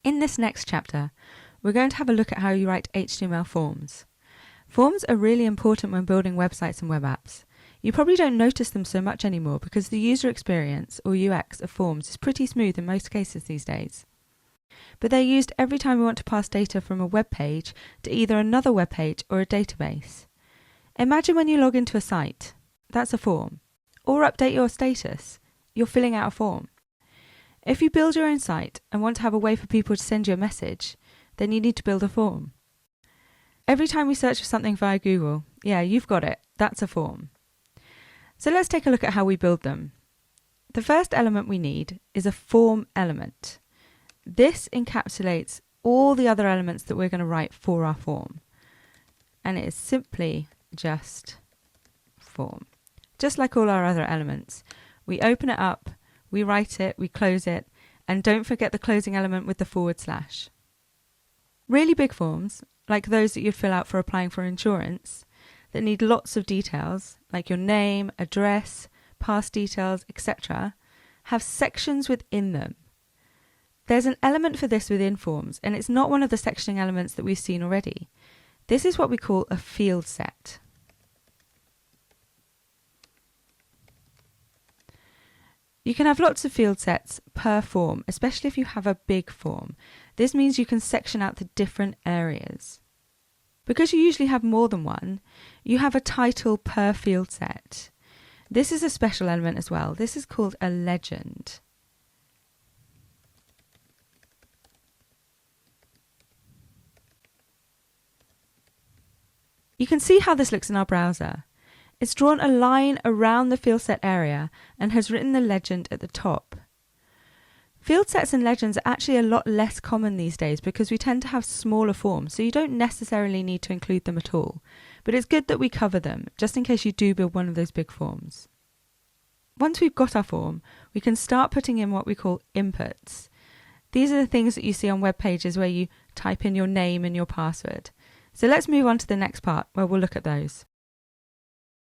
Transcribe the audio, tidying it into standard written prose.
In this next chapter, we're going to have a look at how you write HTML forms. Forms are really important when building websites and web apps. You probably don't notice them so much anymore because the user experience, or UX, of forms is pretty smooth in most cases these days. But they're used every time we want to pass data from a web page to either another web page or a database. Imagine when you log into a site. That's a form. Or update your status. You're filling out a form. If you build your own site and want to have a way for people to send you a message, then you need to build a form. Every time we search for something via Google, yeah, you've got it, that's a form. So let's take a look at how we build them. The first element we need is a form element. This encapsulates all the other elements that we're going to write for our form. And it is simply just form. Just like all our other elements. We open it up, we write it, we close it, and don't forget the closing element with the /. Really big forms, like those that you'd fill out for applying for insurance, that need lots of details, like your name, address, past details, etc., have sections within them. There's an element for this within forms, and it's not one of the sectioning elements that we've seen already. This is what we call a field set. You can have lots of field sets per form, especially if you have a big form. This means you can section out the different areas. Because you usually have more than one, you have a title per field set. This is a special element as well. This is called a legend. You can see how this looks in our browser. It's drawn a line around the field set area and has written the legend at the top. Field sets and legends are actually a lot less common these days because we tend to have smaller forms, so you don't necessarily need to include them at all. But it's good that we cover them, just in case you do build one of those big forms. Once we've got our form, we can start putting in what we call inputs. These are the things that you see on web pages where you type in your name and your password. So let's move on to the next part where we'll look at those.